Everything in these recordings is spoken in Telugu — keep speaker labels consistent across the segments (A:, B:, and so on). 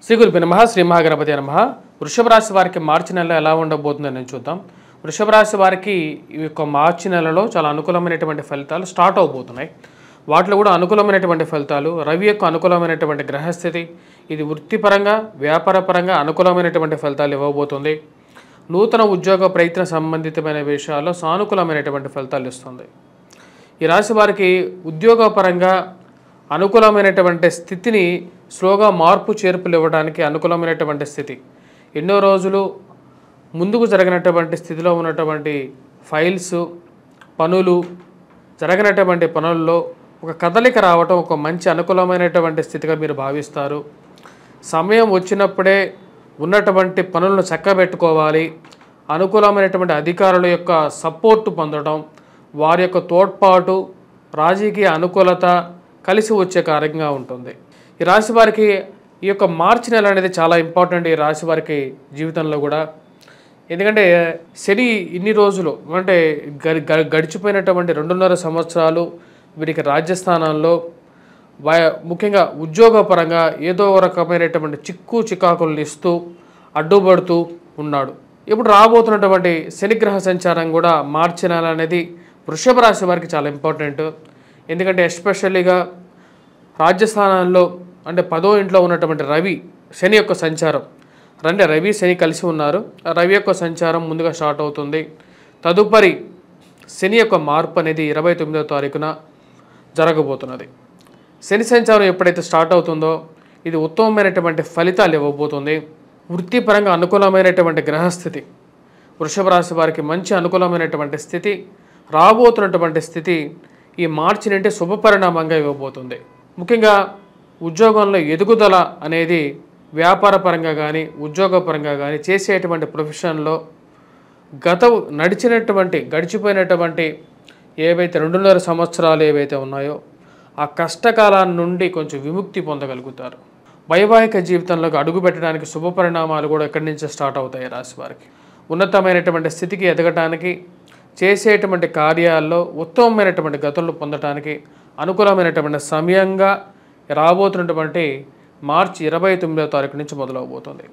A: శ్రీ గురుభ్యో నమః శ్రీ మహాగణపతి నమః వృషభ రాశి వారికి మార్చి నెల ఎలా ఉండబోతుందని నేను చూద్దాం. వృషభ రాశి వారికి ఈ యొక్క మార్చి నెలలో చాలా అనుకూలమైనటువంటి ఫలితాలు స్టార్ట్ అవబోతున్నాయి. వాటిలో కూడా అనుకూలమైనటువంటి ఫలితాలు రవి యొక్క అనుకూలమైనటువంటి గ్రహస్థితి ఇది వృత్తిపరంగా వ్యాపారపరంగా అనుకూలమైనటువంటి ఫలితాలు ఇవ్వబోతుంది. నూతన ఉద్యోగ ప్రయత్న సంబంధితమైన విషయాల్లో సానుకూలమైనటువంటి ఫలితాలు ఇస్తుంది. ఈ రాశి వారికి ఉద్యోగపరంగా అనుకూలమైనటువంటి స్థితిని స్లోగా మార్పు చేర్పులు ఇవ్వడానికి అనుకూలమైనటువంటి స్థితి. ఎన్నో రోజులు ముందుకు జరగనటువంటి స్థితిలో ఉన్నటువంటి ఫైల్స్ పనులు జరగనటువంటి పనుల్లో ఒక కదలిక రావటం ఒక మంచి అనుకూలమైనటువంటి స్థితిగా మీరు భావిస్తారు. సమయం వచ్చినప్పుడే ఉన్నటువంటి పనులను చక్కబెట్టుకోవాలి. అనుకూలమైనటువంటి అధికారుల యొక్క సపోర్టు పొందడం, వారి యొక్క తోడ్పాటు, రాజకీయ అనుకూలత కలిసి వచ్చే కార్యంగా ఉంటుంది. ఈ రాశి వారికి ఈ యొక్క మార్చి నెల అనేది చాలా ఇంపార్టెంట్ ఈ రాశి వారికి జీవితంలో కూడా. ఎందుకంటే శని ఇన్ని రోజులు అంటే గడిచిపోయినటువంటి 2.5 సంవత్సరాలు వీరికి రాజ్యస్థానంలో ముఖ్యంగా ఉద్యోగపరంగా ఏదో రకమైనటువంటి చికాకులను ఇస్తూ అడ్డుపడుతూ ఉన్నాడు. ఇప్పుడు రాబోతున్నటువంటి శనిగ్రహ సంచారం కూడా మార్చి నెల అనేది వృషభ రాశి వారికి చాలా ఇంపార్టెంట్. ఎందుకంటే ఎస్పెషల్లీగా రాజ్యస్థానంలో అంటే 10వ ఇంట్లో ఉన్నటువంటి రవి శని యొక్క సంచారం రవి శని కలిసి ఉన్నారు. రవి యొక్క సంచారం ముందుగా స్టార్ట్ అవుతుంది. తదుపరి శని యొక్క మార్పు అనేది 29వ తారీఖున జరగబోతున్నది. శని సంచారం ఎప్పుడైతే స్టార్ట్ అవుతుందో ఇది ఉత్తమమైనటువంటి ఫలితాలు ఇవ్వబోతుంది. వృత్తిపరంగా అనుకూలమైనటువంటి గ్రహస్థితి వృషభ రాశి వారికి మంచి అనుకూలమైనటువంటి స్థితి రాబోతున్నటువంటి స్థితి ఈ మార్చి నుండి శుభపరిణామంగా ఇవ్వబోతుంది. ముఖ్యంగా ఉద్యోగంలో ఎదుగుదల అనేది వ్యాపారపరంగా కానీ ఉద్యోగపరంగా కానీ చేసేటువంటి ప్రొఫెషన్లో గడిచిపోయినటువంటి ఏవైతే 2.5 సంవత్సరాలు ఏవైతే ఉన్నాయో ఆ కష్టకాలం నుండి కొంచెం విముక్తి పొందగలుగుతారు. వైవాహిక జీవితంలోకి అడుగుపెట్టడానికి శుభపరిణామాలు కూడా ఎక్కడి నుంచి స్టార్ట్ అవుతాయి రాశి వారికి. ఉన్నతమైనటువంటి స్థితికి ఎదగటానికి చేసేటువంటి కార్యాల్లో ఉత్తమమైనటువంటి గతులను పొందడానికి అనుకూలమైనటువంటి సమయంగా రాబోతున్నటువంటి మార్చి 29వ తారీఖు నుంచి మొదలవబోతుంది.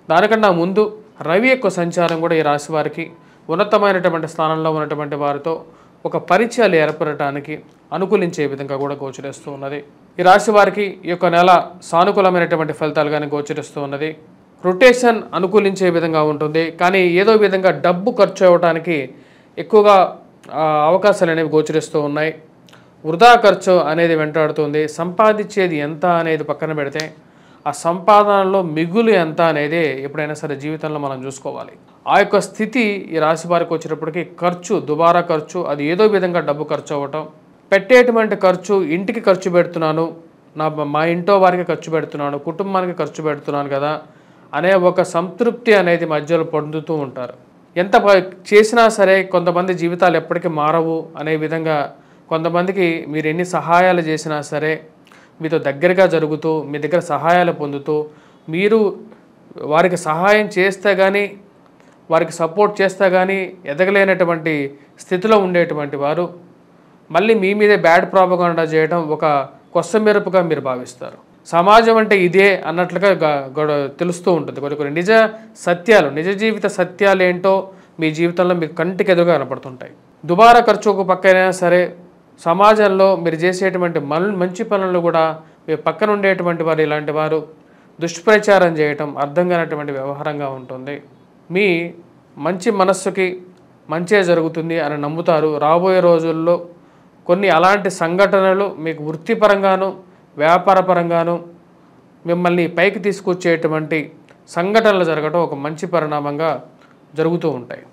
A: దానికన్నా ముందు రవి యొక్క సంచారం కూడా ఈ రాశి వారికి ఉన్నతమైనటువంటి స్థానంలో ఉన్నటువంటి వారితో ఒక పరిచయాలు ఏర్పడటానికి అనుకూలించే విధంగా కూడా గోచరిస్తూ ఉన్నది. ఈ రాశి వారికి ఈ యొక్క నెల సానుకూలమైనటువంటి ఫలితాలుగానే గోచరిస్తూ ఉన్నది. రొటేషన్ అనుకూలించే విధంగా ఉంటుంది. కానీ ఏదో విధంగా డబ్బు ఖర్చు అవ్వడానికి ఎక్కువగా అవకాశాలు అనేవి గోచరిస్తూ ఉన్నాయి. వృధా ఖర్చు అనేది వెంటాడుతుంది. సంపాదించేది ఎంత అనేది పక్కన పెడితే ఆ సంపాదనలో మిగులు ఎంత అనేది ఎప్పుడైనా సరే జీవితంలో మనం చూసుకోవాలి. ఆ యొక్క స్థితి ఈ రాశి వారికి వచ్చేటప్పటికి దుబారా ఖర్చు అది ఏదో విధంగా డబ్బు ఖర్చు అవ్వటం, పెట్టేటువంటి ఖర్చు ఇంటికి ఖర్చు పెడుతున్నాను, మా ఇంట్లో వారికి ఖర్చు పెడుతున్నాను, కుటుంబానికి ఖర్చు పెడుతున్నాను కదా అనే ఒక సంతృప్తి అనేది మధ్యలో పొందుతూ ఉంటారు. ఎంత చేసినా సరే కొంతమంది జీవితాలు ఎప్పటికీ మారవు అనే విధంగా కొంతమందికి మీరు ఎన్ని సహాయాలు చేసినా సరే మీతో దగ్గరగా జరుగుతూ మీ దగ్గర సహాయాలు పొందుతూ మీరు వారికి సహాయం చేస్తే కానీ వారికి సపోర్ట్ చేస్తే కానీ ఎదగలేనటువంటి స్థితిలో ఉండేటువంటి వారు మళ్ళీ మీ మీదే బ్యాడ్ ప్రాపగాండా చేయడం ఒక కొసమెరుపుగా మీరు భావిస్తారు. సమాజం అంటే ఇదే అన్నట్లుగా తెలుస్తూ ఉంటుంది. కొన్ని నిజ జీవిత సత్యాలు ఏంటో మీ జీవితంలో మీకు కంటికి ఎదురుగా కనపడుతుంటాయి. దుబారా ఖర్చు ఒక పక్కైనా సరే సమాజంలో మీరు చేసేటువంటి మంచి పనులు కూడా మీ పక్కన ఉండేటువంటి వారు ఇలాంటి వారు దుష్ప్రచారం చేయటం అర్థం కానటువంటి వ్యవహారంగా ఉంటుంది. మీ మంచి మనస్సుకి మంచే జరుగుతుంది అని నమ్ముతారు. రాబోయే రోజుల్లో కొన్ని అలాంటి సంఘటనలు మీకు వృత్తిపరంగాను వ్యాపారపరంగాను మిమ్మల్ని పైకి తీసుకొచ్చేటువంటి సంఘటనలు జరగడం ఒక మంచి పరిణామంగా జరుగుతూ ఉంటాయి.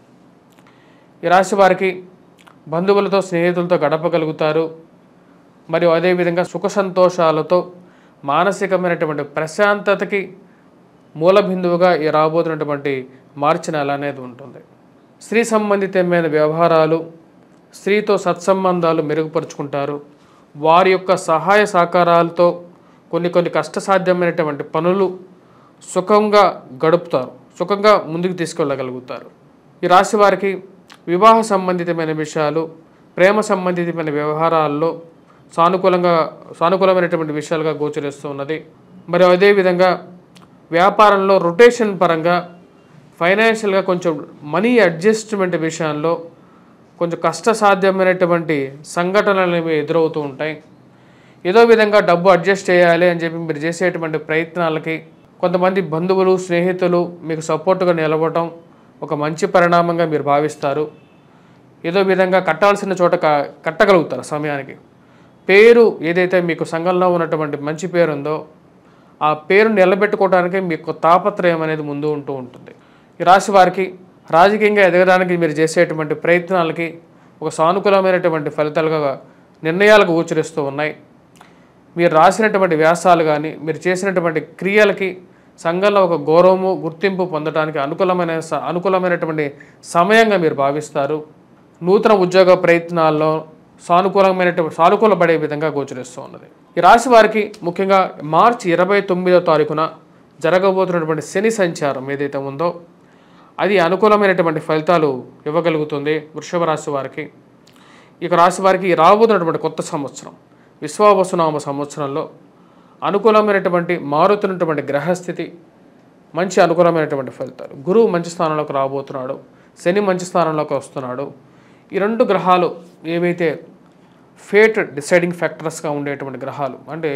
A: ఈ రాశి వారికి బంధువులతో స్నేహితులతో గడపగలుగుతారు. మరియు అదేవిధంగా సుఖ సంతోషాలతో మానసికమైనటువంటి ప్రశాంతతకి మూల బిందువుగా ఈ రాబోతున్నటువంటి మార్చి నెల అనేది ఉంటుంది. స్త్రీ సంబంధితమైన వ్యవహారాలు స్త్రీతో సత్సంబంధాలు మెరుగుపరుచుకుంటారు. వారి యొక్క సహాయ సహకారాలతో కొన్ని కష్టసాధ్యమైనటువంటి పనులు సుఖంగా గడుపుతారు, సుఖంగా ముందుకు తీసుకెళ్ళగలుగుతారు. ఈ రాశి వారికి వివాహ సంబంధితమైన విషయాలు ప్రేమ సంబంధితమైన వ్యవహారాల్లో సానుకూలమైనటువంటి విషయాలుగా గోచరిస్తూ ఉన్నది. మరి అదేవిధంగా వ్యాపారంలో రొటేషన్ పరంగా ఫైనాన్షియల్గా కొంచెం మనీ అడ్జస్ట్మెంట్ విషయాల్లో కొంచెం కష్టసాధ్యమైనటువంటి సంఘటనలు అనేవి ఎదురవుతూ ఉంటాయి. ఏదో విధంగా డబ్బు అడ్జస్ట్ చేయాలి అని చెప్పి మీరు చేసేటువంటి ప్రయత్నాలకి కొంతమంది బంధువులు, స్నేహితులు మీకు సపోర్టుగా నిలవటం ఒక మంచి పరిణామంగా మీరు భావిస్తారు. ఏదో విధంగా కట్టాల్సిన చోట కట్టగలుగుతారు సమయానికి. పేరు ఏదైతే మీకు సంఘంలో ఉన్నటువంటి మంచి పేరు ఉందో ఆ పేరు నిలబెట్టుకోవడానికి మీకు తాపత్రయం అనేది ముందు ఉంటూ ఉంటుంది. ఈ రాశి వారికి రాజకీయంగా ఎదగడానికి మీరు చేసేటువంటి ప్రయత్నాలకి ఒక సానుకూలమైనటువంటి ఫలితాలుగా నిర్ణయాలకు గోచరిస్తూ ఉన్నాయి. మీరు రాసినటువంటి వ్యాసాలు కానీ మీరు చేసినటువంటి క్రియలకి సంఘంలో ఒక గౌరవము, గుర్తింపు పొందడానికి అనుకూలమైనటువంటి సమయంగా మీరు భావిస్తారు. నూతన ఉద్యోగ ప్రయత్నాల్లో సానుకూలపడే విధంగా గోచరిస్తూ ఉన్నది. ఈ రాశి వారికి ముఖ్యంగా మార్చి 29వ తారీఖున జరగబోతున్నటువంటి శని సంచారం ఏదైతే ఉందో అది అనుకూలమైనటువంటి ఫలితాలు ఇవ్వగలుగుతుంది వృషభ రాశి వారికి. ఇక రాశి వారికి రాబోతున్నటువంటి కొత్త సంవత్సరం విశ్వావసునామ సంవత్సరంలో అనుకూలమైనటువంటి మారుతున్నటువంటి గ్రహస్థితి, మంచి అనుకూలమైనటువంటి ఫలితాలు. గురువు మంచి స్థానంలోకి రాబోతున్నాడు, శని మంచి స్థానంలోకి వస్తున్నాడు. ఈ రెండు గ్రహాలు ఏవైతే ఫేట్ డిసైడింగ్ ఫ్యాక్టర్స్గా ఉండేటువంటి గ్రహాలు అంటే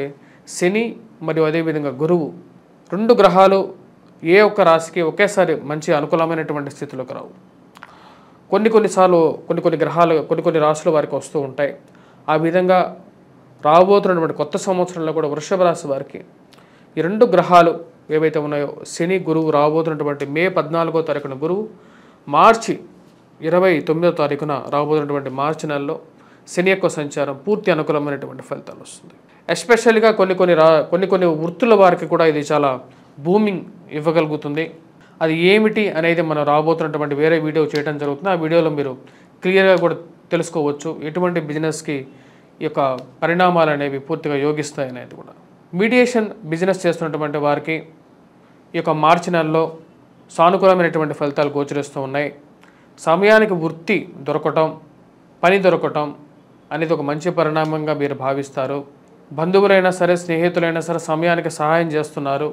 A: శని మరియు అదేవిధంగా గురువు, రెండు గ్రహాలు ఏ ఒక్క రాశికి ఒకేసారి మంచి అనుకూలమైనటువంటి స్థితిలోకి రావు. కొన్నిసార్లు కొన్ని గ్రహాలు కొన్ని రాశుల వారికి వస్తూ ఉంటాయి. ఆ విధంగా రాబోతున్నటువంటి కొత్త సంవత్సరంలో కూడా వృషభ రాశి వారికి ఈ రెండు గ్రహాలు ఏవైతే ఉన్నాయో శని, గురువు రాబోతున్నటువంటి మే 14వ తారీఖున గురువు, మార్చి 29వ తారీఖున రాబోతున్నటువంటి మార్చి నెలలో శని యొక్క సంచారం పూర్తి అనుకూలమైనటువంటి ఫలితాలు వస్తుంది. ఎస్పెషల్గా కొన్ని వృత్తుల వారికి కూడా ఇది చాలా బూమింగ్ ఇవ్వగలుగుతుంది. అది ఏమిటి అనేది మనం రాబోతున్నటువంటి వేరే వీడియో చేయడం జరుగుతుంది. ఆ వీడియోలో మీరు క్లియర్గా కూడా తెలుసుకోవచ్చు ఎటువంటి బిజినెస్కి ఈ యొక్క పరిణామాలు అనేవి పూర్తిగా యోగిస్తాయి అనేది కూడా. మీడియేషన్ బిజినెస్ చేస్తున్నటువంటి వారికి ఈ యొక్క మార్చి నెలలో సానుకూలమైనటువంటి ఫలితాలు గోచరిస్తూ ఉన్నాయి. సమయానికి వృత్తి దొరకటం, పని దొరకటం అనేది ఒక మంచి పరిణామంగా మీరు భావిస్తారు. బంధువులైనా సరే, స్నేహితులైనా సరే సమయానికి సహాయం చేస్తున్నారు,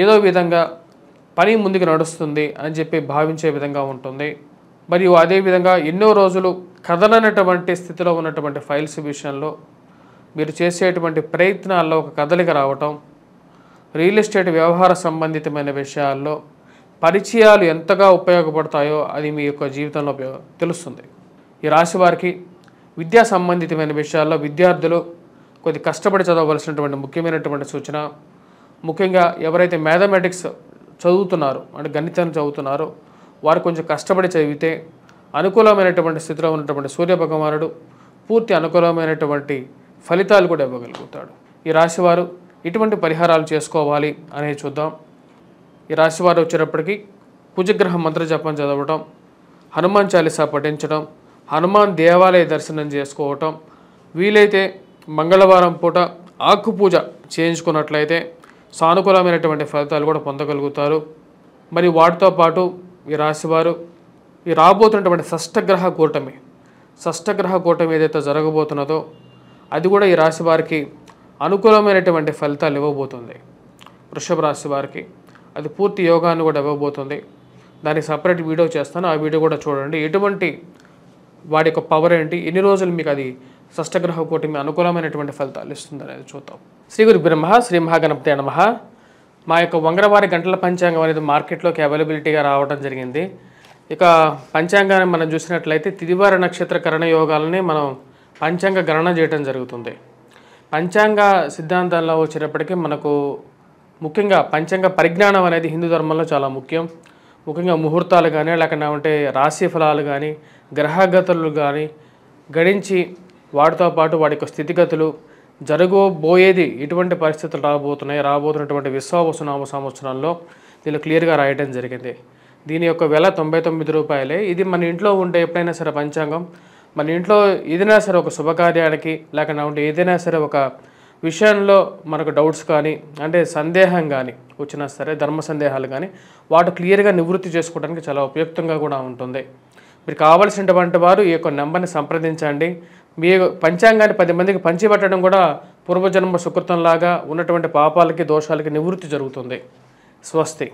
A: ఏదో విధంగా పని ముందుకు నడుస్తుంది అని చెప్పి భావించే విధంగా ఉంటుంది. మరియు అదేవిధంగా ఎన్నో రోజులు కదలనటువంటి స్థితిలో ఉన్నటువంటి ఫైల్స్ విషయంలో మీరు చేసేటువంటి ప్రయత్నాల్లో ఒక కదలిక రావటం, రియల్ ఎస్టేట్ వ్యవహార సంబంధితమైన విషయాల్లో పరిచయాలు ఎంతగా ఉపయోగపడతాయో అది మీ యొక్క జీవితంలో తెలుస్తుంది. ఈ రాశి వారికి విద్యా సంబంధితమైన విషయాల్లో విద్యార్థులు కొద్ది కష్టపడి చదవవలసినటువంటి ముఖ్యమైనటువంటి సూచన. ముఖ్యంగా ఎవరైతే మ్యాథమెటిక్స్ చదువుతున్నారో అంటే గణితాన్ని చదువుతున్నారో వారు కొంచెం కష్టపడి చదివితే అనుకూలమైనటువంటి స్థితిలో ఉన్నటువంటి సూర్య భగవానుడు పూర్తి అనుకూలమైనటువంటి ఫలితాలు కూడా ఇవ్వగలుగుతాడు. ఈ రాశివారు ఇటువంటి పరిహారాలు చేసుకోవాలి అనేది చూద్దాం. ఈ రాశివారు వచ్చేటప్పటికి కుజగ్రహ మంత్ర జపం చదవటం, హనుమాన్ చాలీసా పఠించడం, హనుమాన్ దేవాలయ దర్శనం చేసుకోవటం, వీలైతే మంగళవారం పూట ఆకు పూజ చేయించుకున్నట్లయితే సానుకూలమైనటువంటి ఫలితాలు కూడా పొందగలుగుతారు. మరి వాటితో పాటు ఈ రాశివారు ఈ రాబోతున్నటువంటి షష్టగ్రహ కూటమి ఏదైతే జరగబోతున్నదో అది కూడా ఈ రాశి వారికి అనుకూలమైనటువంటి ఫలితాలు ఇవ్వబోతుంది. వృషభ రాశి వారికి అది పూర్తి యోగాన్ని కూడా ఇవ్వబోతుంది. దానికి సపరేట్ వీడియో చేస్తాను, ఆ వీడియో కూడా చూడండి. ఎటువంటి వాడి యొక్క పవర్ ఏంటి, ఎన్ని రోజులు మీకు అది షష్టగ్రహ కూటమి అనుకూలమైనటువంటి ఫలితాలు ఇస్తుంది అనేది చూద్దాం. శ్రీ గురు బ్రహ్మ శ్రీ మహాగణపతి నమః. మా యొక్క వంగరవారి గంటల పంచాంగం అనేది మార్కెట్లోకి అవైలబిలిటీగా రావడం జరిగింది. ఇక పంచాంగాన్ని మనం చూసినట్లయితే తిదివార నక్షత్ర కరణ యోగాలని మనం పంచాంగ గణన చేయడం జరుగుతుంది. పంచాంగ సిద్ధాంతాల్లో వచ్చేటప్పటికీ మనకు ముఖ్యంగా పంచాంగ పరిజ్ఞానం అనేది హిందూ ధర్మంలో చాలా ముఖ్యం. ముఖ్యంగా ముహూర్తాలు కానీ లేకపోతే రాశి ఫలాలు కానీ గ్రహగతులు కానీ గణించి వాటితో పాటు వాటి యొక్క స్థితిగతులు జరగబోయేది ఎటువంటి పరిస్థితులు రాబోతున్నటువంటి విశ్వావసునామ సంవత్సరంలో దీన్ని క్లియర్గా రాయడం జరిగింది. దీని యొక్క వెల 99 రూపాయలే. ఇది మన ఇంట్లో ఉంటే ఎప్పుడైనా సరే పంచాంగం మన ఇంట్లో ఏదైనా సరే ఒక శుభకార్యానికి లేకపోతే ఏదైనా సరే ఒక విషయంలో మనకు డౌట్స్ కానీ అంటే సందేహం కానీ వచ్చినా సరే ధర్మ సందేహాలు కానీ వాటి క్లియర్గా నివృత్తి చేసుకోవడానికి చాలా ఉపయుక్తంగా కూడా ఉంటుంది. మీరు కావాల్సినటువంటి వారు ఈ యొక్క నెంబర్ని సంప్రదించండి. మీ పంచాంగాన్ని 10 మందికి పంచిపెట్టడం కూడా పూర్వజన్మ సుకృతంలాగా ఉన్నటువంటి పాపాలకి దోషాలకి నివృత్తి జరుగుతుంది. స్వస్తి.